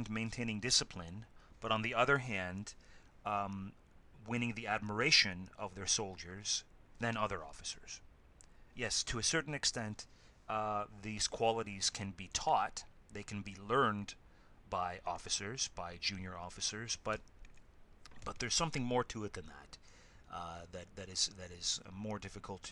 hand, maintaining discipline, but on the other hand, um, winning the admiration of their soldiers than other officers. Yes, to a certain extent, these qualities can be taught, they can be learned by officers, by junior officers, but there's something more to it than that. That is more difficult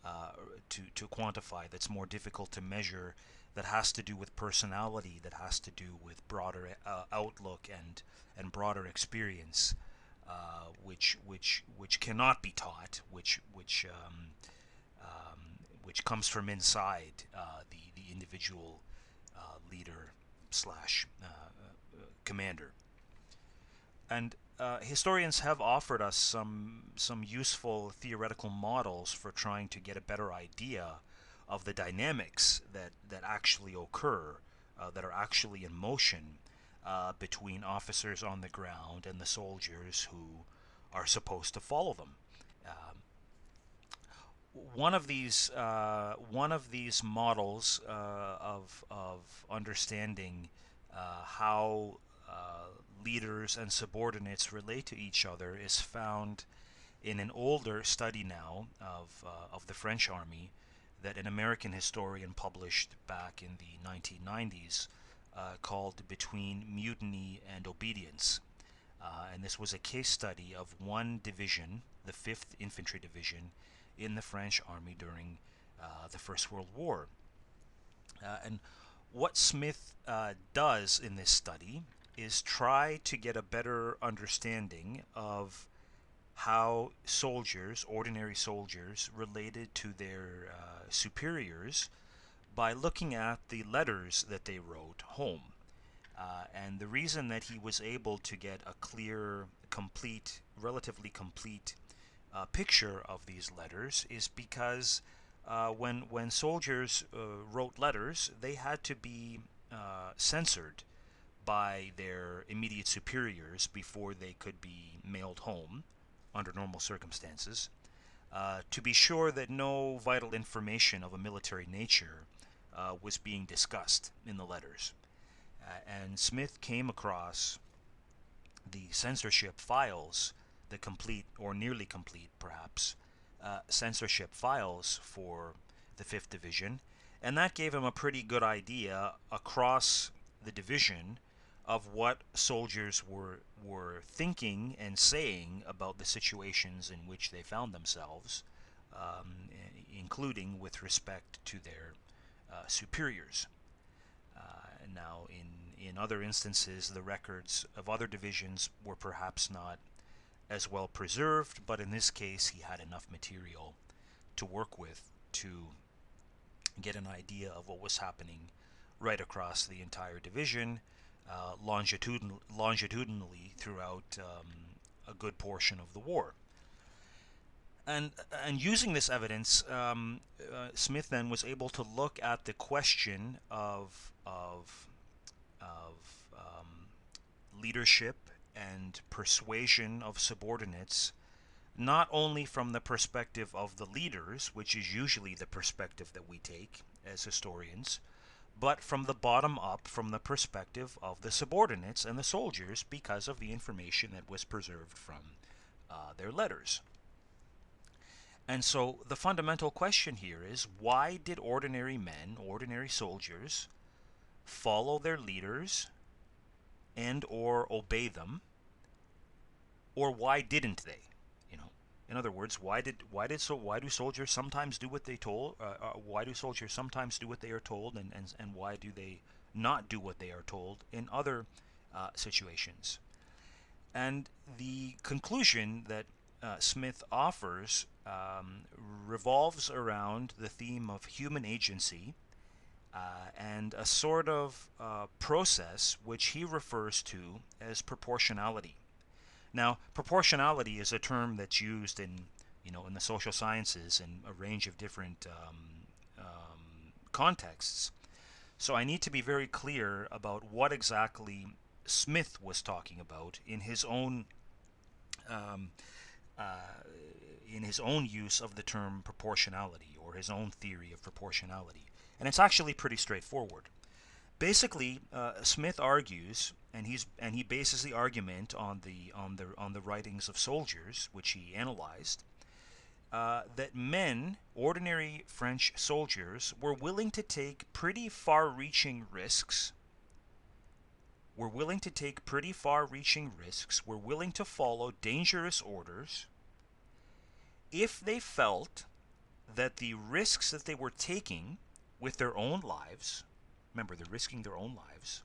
uh, to quantify. That's more difficult to measure. That has to do with personality. That has to do with broader outlook and broader experience, which cannot be taught. Which comes from inside the individual leader slash commander. And historians have offered us some useful theoretical models for trying to get a better idea of the dynamics that actually occur, that are actually in motion between officers on the ground and the soldiers who are supposed to follow them. Um, one of these models of understanding how leaders and subordinates relate to each other is found in an older study now of the French army that an American historian published back in the 1990s called Between Mutiny and Obedience. And this was a case study of one division, the 5th Infantry Division, in the French army during the First World War. And what Smith does in this study is try to get a better understanding of how soldiers, ordinary soldiers, related to their superiors by looking at the letters that they wrote home. And the reason that he was able to get a clear, complete, relatively complete picture of these letters is because when soldiers wrote letters, they had to be censored by their immediate superiors before they could be mailed home under normal circumstances, to be sure that no vital information of a military nature was being discussed in the letters. And Smith came across the censorship files, the complete or nearly complete, perhaps, censorship files for the 5th Division, and that gave him a pretty good idea across the division of what soldiers were thinking and saying about the situations in which they found themselves, including with respect to their superiors. Now, in other instances, the records of other divisions were perhaps not as well preserved, but in this case, he had enough material to work with to get an idea of what was happening right across the entire division, longitudinally throughout a good portion of the war. And using this evidence, Smith then was able to look at the question of leadership and persuasion of subordinates, not only from the perspective of the leaders, which is usually the perspective that we take as historians, but from the bottom up, from the perspective of the subordinates and the soldiers, because of the information that was preserved from their letters. And so the fundamental question here is, why did ordinary men, ordinary soldiers, follow their leaders and or obey them, or why didn't they? You know, in other words, why do soldiers sometimes do what they told? Why do soldiers sometimes do what they are told, and why do they not do what they are told in other situations? And the conclusion that Smith offers revolves around the theme of human agency and a sort of process which he refers to as proportionality. Now, proportionality is a term that's used in the social sciences in a range of different contexts. So I need to be very clear about what exactly Smith was talking about um, uh, in his own use of the term proportionality, or his own theory of proportionality. And it's actually pretty straightforward. Basically, Smith argues, and he bases the argument on the writings of soldiers, which he analyzed, that men, ordinary French soldiers, were willing to take pretty far-reaching risks. Were willing to take pretty far-reaching risks. Were willing to follow dangerous orders if they felt that the risks that they were taking with their own lives, remember they're risking their own lives,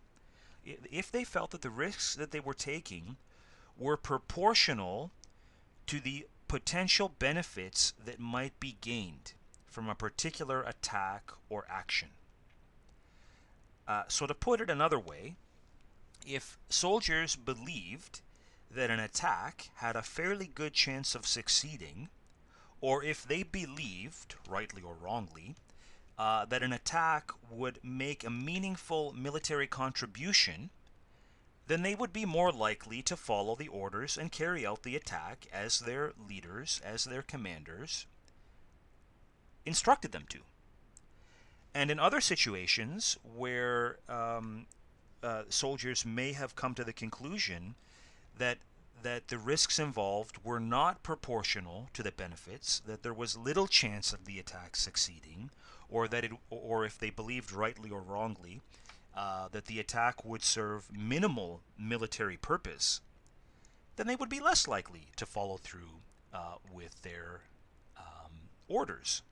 if they felt that the risks that they were taking were proportional to the potential benefits that might be gained from a particular attack or action. So to put it another way, if soldiers believed that an attack had a fairly good chance of succeeding, or if they believed, rightly or wrongly, that an attack would make a meaningful military contribution, then they would be more likely to follow the orders and carry out the attack as their leaders, as their commanders instructed them to. And in other situations where soldiers may have come to the conclusion that the risks involved were not proportional to the benefits, that there was little chance of the attack succeeding, or if they believed rightly or wrongly that the attack would serve minimal military purpose, then they would be less likely to follow through with their orders.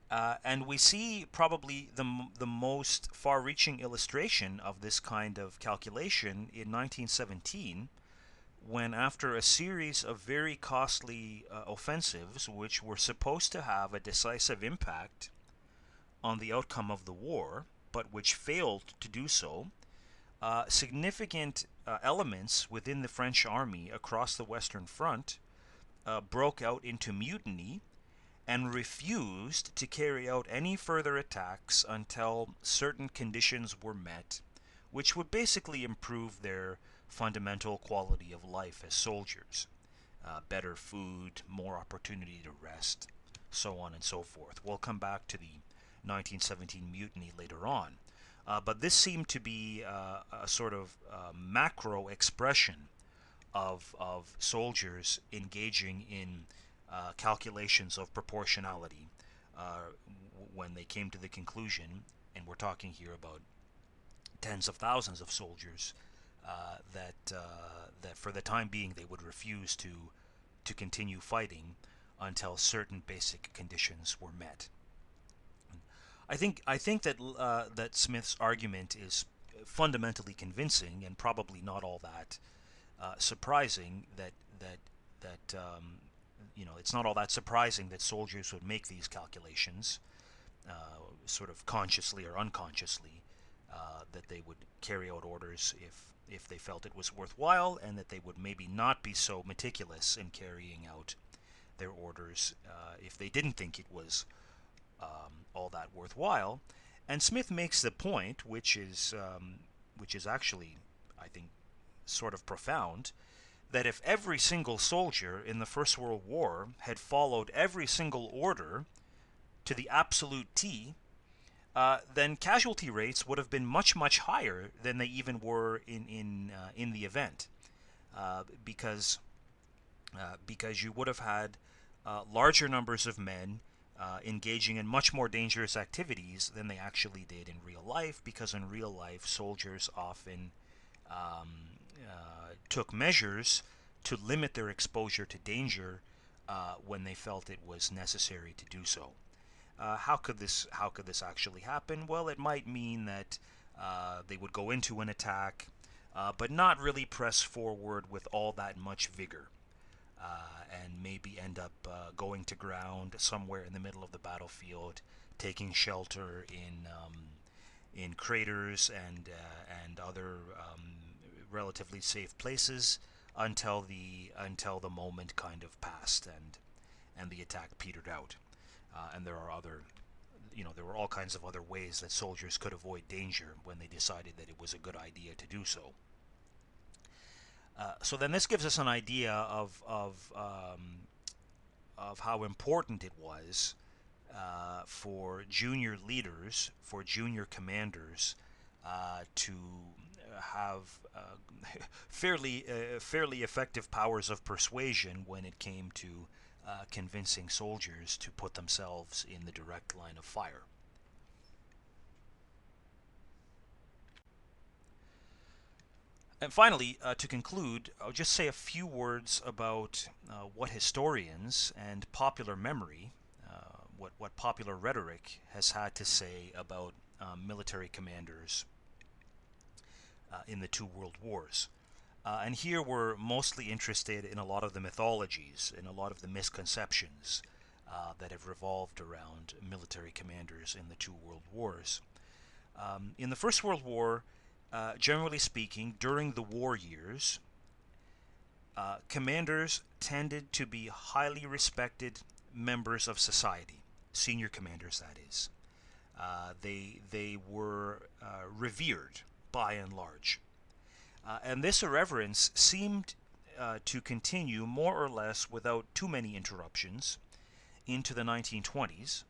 And we see probably the most far-reaching illustration of this kind of calculation in 1917, when after a series of very costly offensives, which were supposed to have a decisive impact on the outcome of the war, but which failed to do so, significant elements within the French army across the Western Front broke out into mutiny and refused to carry out any further attacks until certain conditions were met, which would basically improve their fundamental quality of life as soldiers. Better food, more opportunity to rest, so on and so forth. We'll come back to the 1917 mutiny later on. But this seemed to be a sort of macro expression of soldiers engaging in calculations of proportionality when they came to the conclusion, and we're talking here about tens of thousands of soldiers, that for the time being they would refuse to continue fighting until certain basic conditions were met. I think that Smith's argument is fundamentally convincing and probably not all that surprising. It's not all that surprising that soldiers would make these calculations, sort of consciously or unconsciously, that they would carry out orders if they felt it was worthwhile, and that they would maybe not be so meticulous in carrying out their orders if they didn't think it was all that worthwhile. And Smith makes the point, which is actually, I think, sort of profound, that if every single soldier in the First World War had followed every single order to the absolute T, then casualty rates would have been much, much higher than they even were in the event, because you would have had larger numbers of men engaging in much more dangerous activities than they actually did in real life, because in real life soldiers often took measures to limit their exposure to danger when they felt it was necessary to do so. How could this actually happen? Well, it might mean that they would go into an attack, but not really press forward with all that much vigor, and maybe end up going to ground somewhere in the middle of the battlefield, taking shelter in craters and other relatively safe places until the moment kind of passed and the attack petered out. And there were all kinds of other ways that soldiers could avoid danger when they decided that it was a good idea to do so. So then this gives us an idea of how important it was for junior leaders, for junior commanders, to have fairly effective powers of persuasion when it came to convincing soldiers to put themselves in the direct line of fire. And finally, to conclude, I'll just say a few words about what historians and popular memory, what popular rhetoric has had to say about military commanders in the two world wars. And here we're mostly interested in a lot of the mythologies, in a lot of the misconceptions that have revolved around military commanders in the two world wars. In the First World War, generally speaking, during the war years, commanders tended to be highly respected members of society, senior commanders, that is. They were revered by and large. And this irreverence seemed to continue more or less without too many interruptions into the 1920s.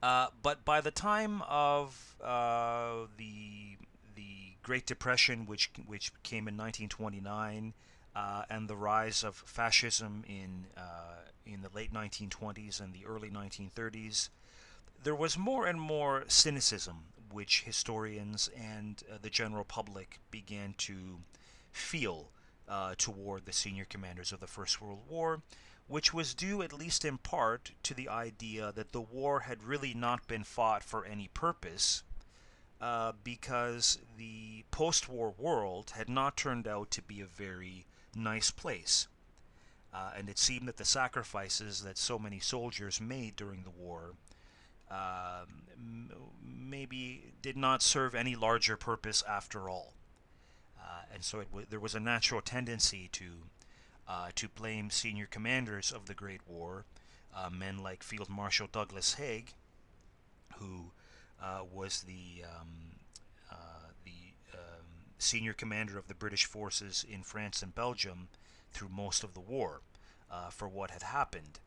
But by the time of the Great Depression, which came in 1929, and the rise of fascism in the late 1920s and the early 1930s, there was more and more cynicism which historians and the general public began to feel toward the senior commanders of the First World War, which was due, at least in part, to the idea that the war had really not been fought for any purpose, because the post-war world had not turned out to be a very nice place. And it seemed that the sacrifices that so many soldiers made during the war maybe did not serve any larger purpose after all. And so there was a natural tendency to blame senior commanders of the Great War, men like Field Marshal Douglas Haig, who was the senior commander of the British forces in France and Belgium through most of the war, for what had happened.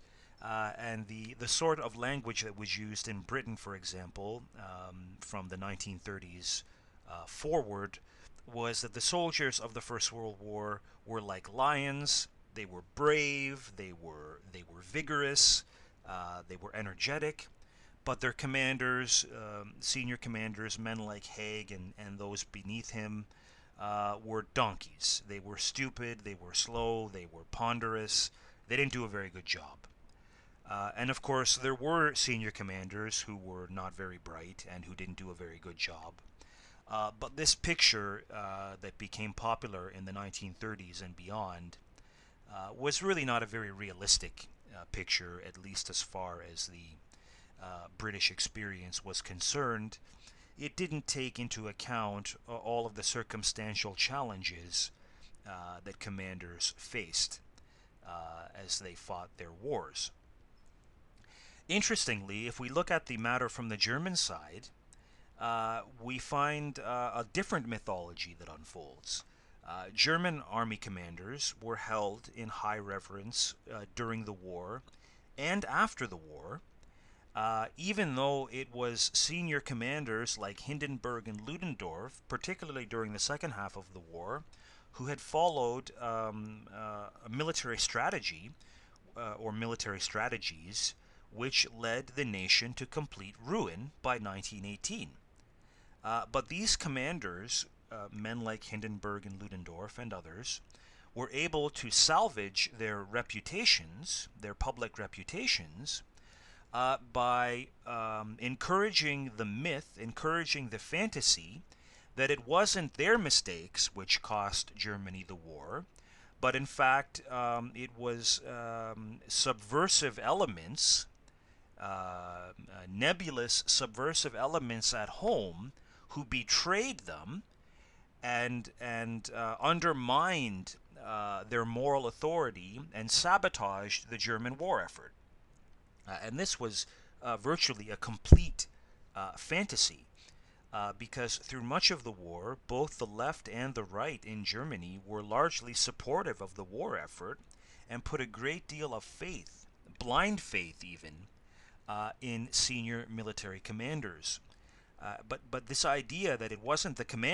And the sort of language that was used in Britain, for example, from the 1930s forward, was that the soldiers of the First World War were like lions. They were brave, they were vigorous, they were energetic, but their commanders, senior commanders, men like Haig and those beneath him, were donkeys. They were stupid, they were slow, they were ponderous. They didn't do a very good job. And of course, there were senior commanders who were not very bright and who didn't do a very good job. But this picture that became popular in the 1930s and beyond was really not a very realistic picture, at least as far as the British experience was concerned. It didn't take into account all of the circumstantial challenges that commanders faced as they fought their wars. Interestingly, if we look at the matter from the German side, we find a different mythology that unfolds. German army commanders were held in high reverence during the war and after the war, even though it was senior commanders like Hindenburg and Ludendorff, particularly during the second half of the war, who had followed a military strategy or military strategies which led the nation to complete ruin by 1918. But these commanders, men like Hindenburg and Ludendorff and others, were able to salvage their reputations, their public reputations, by encouraging the myth, encouraging the fantasy that it wasn't their mistakes which cost Germany the war, but in fact it was subversive elements, nebulous subversive elements at home who betrayed them and undermined their moral authority and sabotaged the German war effort. And this was virtually a complete fantasy, because through much of the war, both the left and the right in Germany were largely supportive of the war effort and put a great deal of faith, blind faith even, in senior military commanders. But this idea that it wasn't the commander